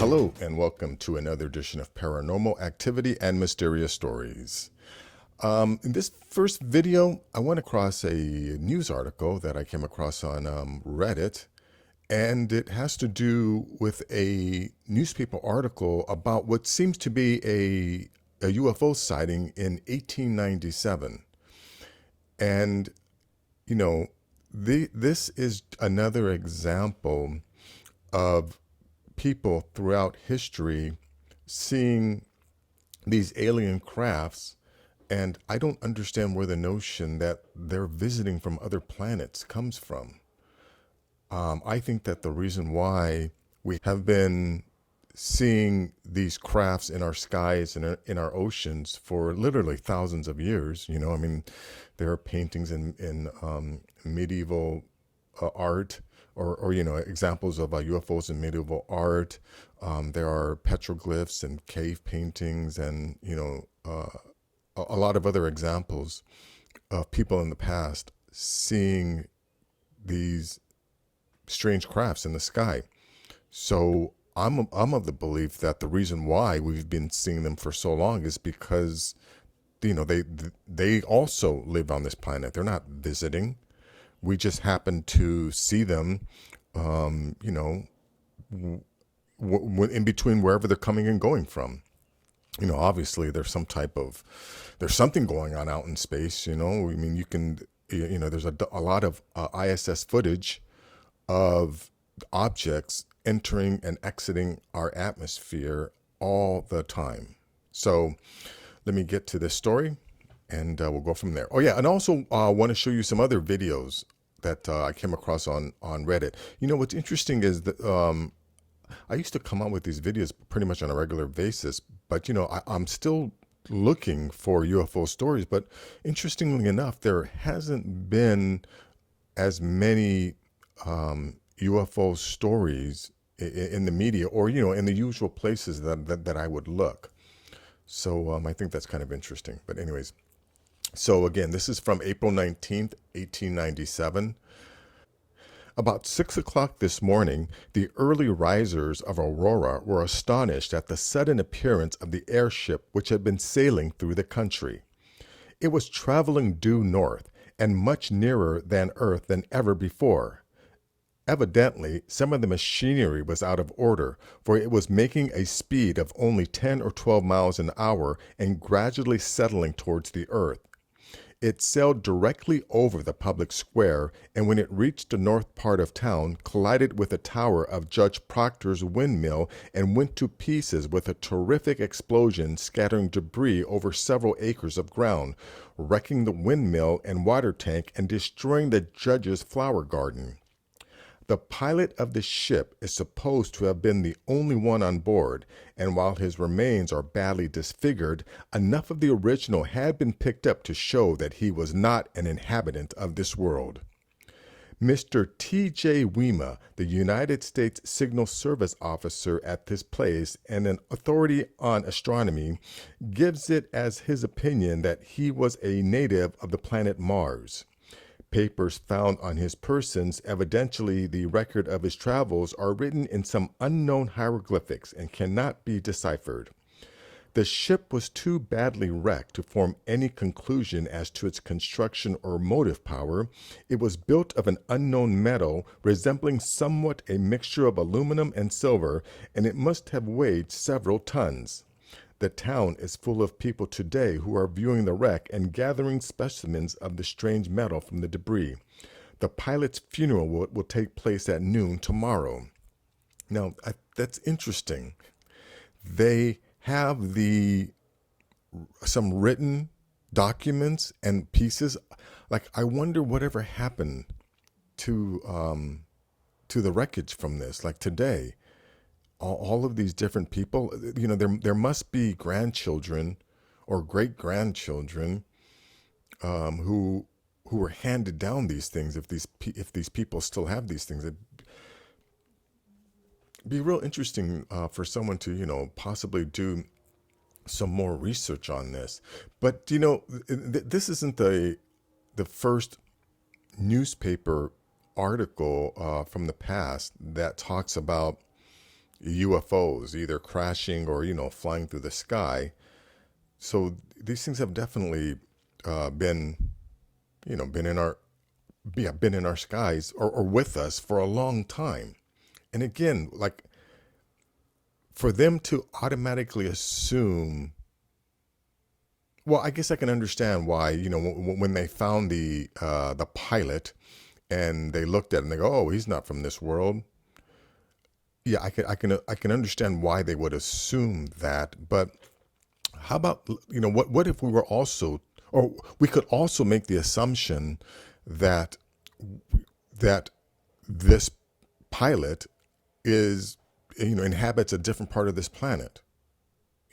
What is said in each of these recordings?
Hello and welcome to another edition of Paranormal Activity and Mysterious Stories. In this first video, I went across a news article that I came across on Reddit, and it has to do with a newspaper article about what seems to be a UFO sighting in 1897. And, this is another example of people throughout history seeing these alien crafts, and I don't understand where the notion that they're visiting from other planets comes from. I think that the reason why we have been seeing these crafts in our skies and in our oceans for literally thousands of years, there are paintings in medieval art, or examples of UFOs in medieval art. There are petroglyphs and cave paintings, and a lot of other examples of people in the past seeing these strange crafts in the sky. So I'm of the belief that the reason why we've been seeing them for so long is because they also live on this planet. They're not visiting. We just happen to see them, in between wherever they're coming and going from. Obviously there's something going on out in space. There's a lot of ISS footage of objects entering and exiting our atmosphere all the time. So let me get to this story, and we'll go from there. Oh yeah, and also want to show you some other videos that I came across on Reddit. What's interesting is that I used to come out with these videos pretty much on a regular basis, but I'm still looking for UFO stories. But interestingly enough, there hasn't been as many UFO stories in the media, or in the usual places that I would look. So I think that's kind of interesting. But anyways, so again, this is from April 19th, 1897. About 6 o'clock this morning, the early risers of Aurora were astonished at the sudden appearance of the airship which had been sailing through the country. It was traveling due north and much nearer than Earth than ever before. Evidently, some of the machinery was out of order, for it was making a speed of only 10 or 12 miles an hour and gradually settling towards the earth. It sailed directly over the public square, and when it reached the north part of town, collided with the tower of Judge Proctor's windmill and went to pieces with a terrific explosion, scattering debris over several acres of ground, wrecking the windmill and water tank and destroying the judge's flower garden. The pilot of the ship is supposed to have been the only one on board, and while his remains are badly disfigured, enough of the original had been picked up to show that he was not an inhabitant of this world. Mr. T.J. Wima, the United States Signal Service officer at this place and an authority on astronomy, gives it as his opinion that he was a native of the planet Mars. Papers found on his persons, evidently the record of his travels, are written in some unknown hieroglyphics and cannot be deciphered. The ship was too badly wrecked to form any conclusion as to its construction or motive power. It was built of an unknown metal, resembling somewhat a mixture of aluminum and silver, and it must have weighed several tons. The town is full of people today who are viewing the wreck and gathering specimens of the strange metal from the debris. The pilot's funeral will take place at noon tomorrow. Now, that's interesting. They have some written documents and pieces. Like, I wonder whatever happened to the wreckage from this, like today. All of these different people, there must be grandchildren or great-grandchildren who were handed down these things. If these people still have these things, it'd be real interesting for someone to possibly do some more research on this. But this isn't the first newspaper article from the past that talks about UFOs, either crashing or, flying through the sky. So these things have definitely been, been in our, yeah, been in our skies or with us for a long time. And again, like for them to automatically assume, well, I guess I can understand why, when they found the pilot and they looked at it and they go, oh, he's not from this world. Yeah, I can understand why they would assume that. But how about, what if we were also, or we could also make the assumption that that this pilot is, inhabits a different part of this planet.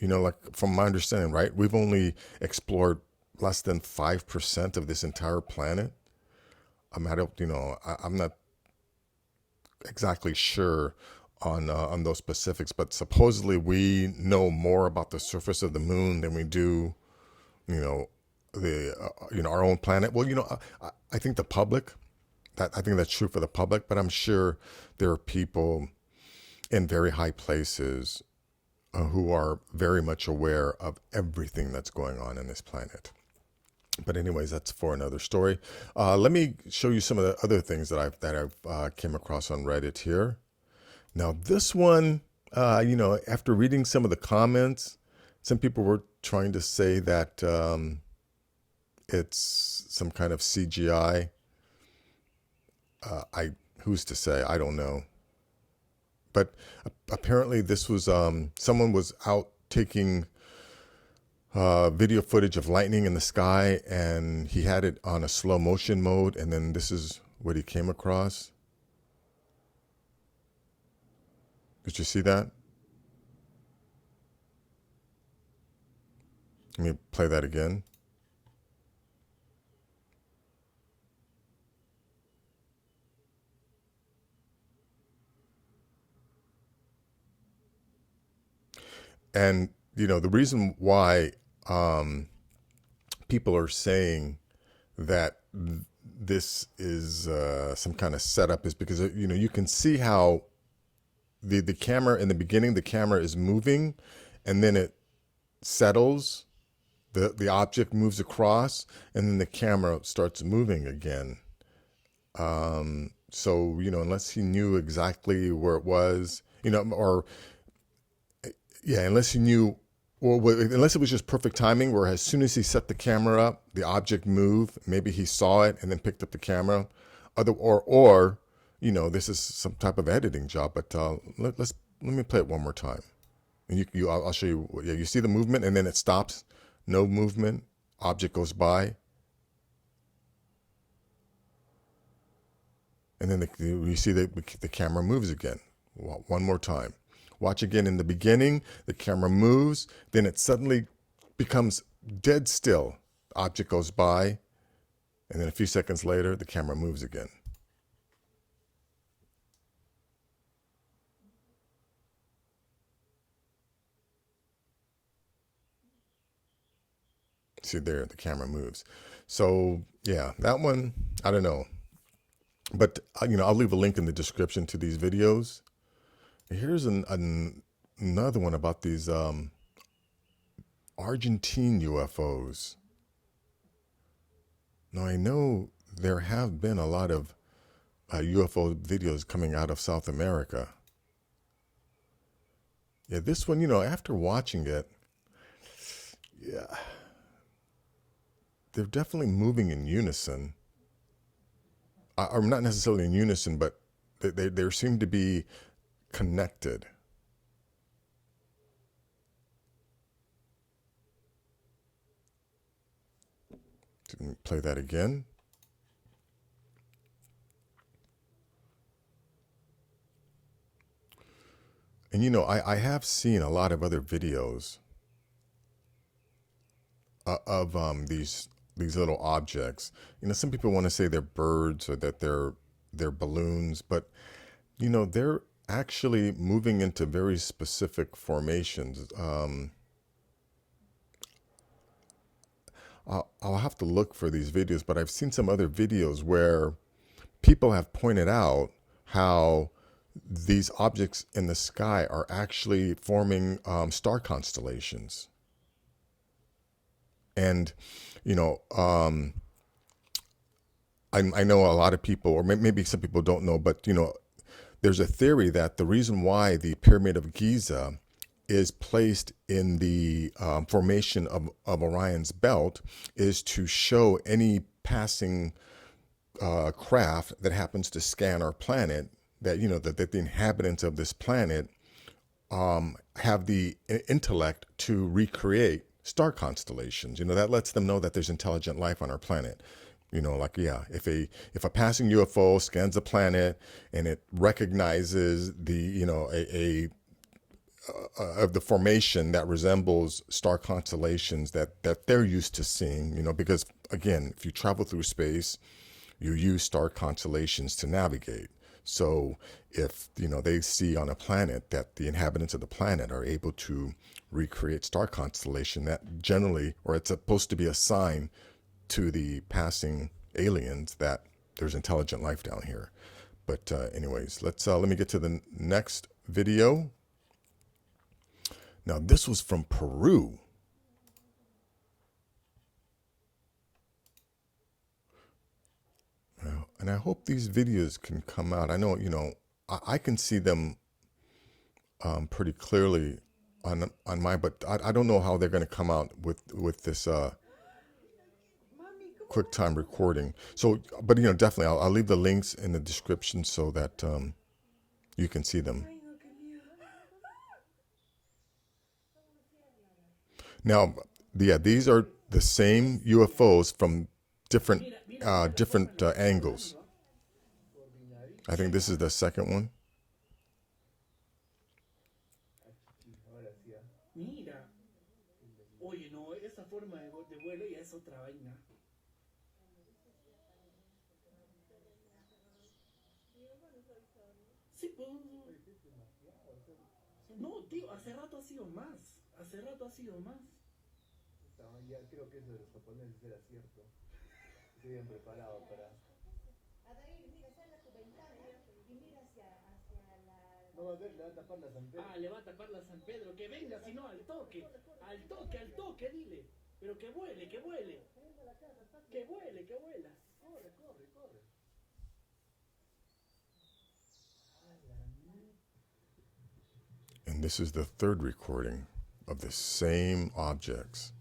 Like from my understanding, right? We've only explored less than 5% of this entire planet. I don't, I'm not exactly sure on those specifics, but supposedly we know more about the surface of the moon than we do, you know, the our own planet. Well, I think the public, I think that's true for the public, but I'm sure there are people in very high places who are very much aware of everything that's going on in this planet. But anyways, that's for another story. Let me show you some of the other things that I've came across on Reddit here. Now this one, after reading some of the comments, some people were trying to say that it's some kind of CGI. Who's to say? I don't know. But apparently this was someone was out taking video footage of lightning in the sky, and he had it on a slow motion mode, and then this is what he came across. Did you see that? Let me play that again. And, the reason why people are saying that this is some kind of setup is because, you can see how the camera in the beginning, the camera is moving and then it settles. The object moves across and then the camera starts moving again. So, unless he knew exactly where it was, or yeah, unless he knew, or unless it was just perfect timing where as soon as he set the camera up, the object moved, maybe he saw it and then picked up the camera. Or this is some type of editing job, but let me play it one more time. And I'll show you, yeah, you see the movement and then it stops, no movement, object goes by. And then you see the camera moves again. One more time. Watch again. In the beginning, the camera moves, then it suddenly becomes dead still. Object goes by, and then a few seconds later, the camera moves again. See there, the camera moves. So yeah, that one, I don't know. But I'll leave a link in the description to these videos. Here's another one about these Argentine UFOs. Now I know there have been a lot of UFO videos coming out of South America. Yeah, this one, after watching it, yeah, they're definitely moving in unison. Or not necessarily in unison, but they seem to be connected. Play that again. And I have seen a lot of other videos of these little objects. Some people want to say they're birds or that they're balloons, but they're actually moving into very specific formations. I'll have to look for these videos, but I've seen some other videos where people have pointed out how these objects in the sky are actually forming star constellations. And, you know, I know a lot of people, or maybe some people don't know, but, you know, there's a theory that the reason why the Pyramid of Giza is placed in the formation of Orion's belt is to show any passing craft that happens to scan our planet that, you know, that the inhabitants of this planet have the intellect to recreate star constellations. You know, that lets them know that there's intelligent life on our planet. You know, like, yeah, if a passing UFO scans the planet and it recognizes the, you know, of the formation that resembles star constellations that they're used to seeing, you know, because again, if you travel through space, you use star constellations to navigate. So if, you know, they see on a planet that the inhabitants of the planet are able to recreate star constellation, that generally, or it's supposed to be a sign to the passing aliens that there's intelligent life down here. But anyways, let me get to the next video. Now this was from Peru. And I hope these videos can come out. I know, you know, I can see them pretty clearly on mine, but I don't know how they're going to come out with this QuickTime recording. So, but you know, definitely, I'll leave the links in the description so that you can see them. Now, yeah, these are the same UFOs from different angles. I think this is the second one. Mira, oye, no, esa forma de vuelo ya es otra vaina. Sí, pues. No, tío, hace rato ha sido más. Hace rato ha sido más. Ya creo que eso de los japoneses era cierto. Se habían preparado para. Adair, mira, sale a tu ventana y mira hacia la. No va a ver, le va a tapar la San Pedro. Ah, le va a tapar la San Pedro. Que venga, si no, al toque. Al toque, al toque, dile. Pero que vuele, que vuele. Que vuele, que vuela. Corre, corre, corre. And this is the third recording of the same objects.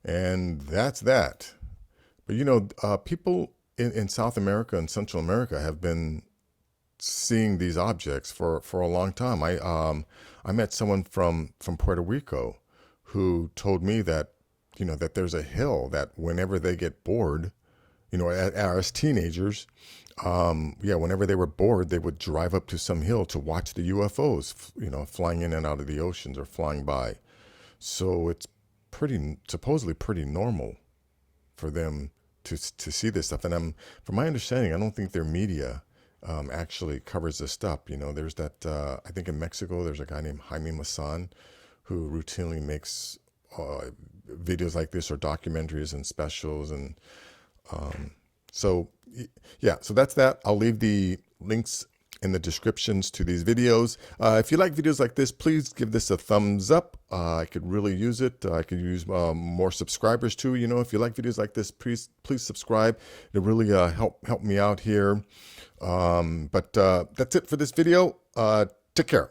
And that's that. But you know, people in South America and Central America have been seeing these objects for a long time. I met someone from Puerto Rico who told me that, you know, that there's a hill that whenever they get bored, you know, as teenagers, yeah, whenever they were bored, they would drive up to some hill to watch the UFOs, you know, flying in and out of the oceans or flying by. So it's supposedly pretty normal for them to see this stuff. And from my understanding, I don't think their media actually covers this stuff. You know, there's that, I think in Mexico, there's a guy named Jaime Maussan who routinely makes videos like this or documentaries and specials. And so, yeah, so that's that. I'll leave the links in the descriptions to these videos. If you like videos like this, please give this a thumbs up. I could really use it. I could use more subscribers too. You know, if you like videos like this, please subscribe. It'll really help me out here. But that's it for this video. Take care.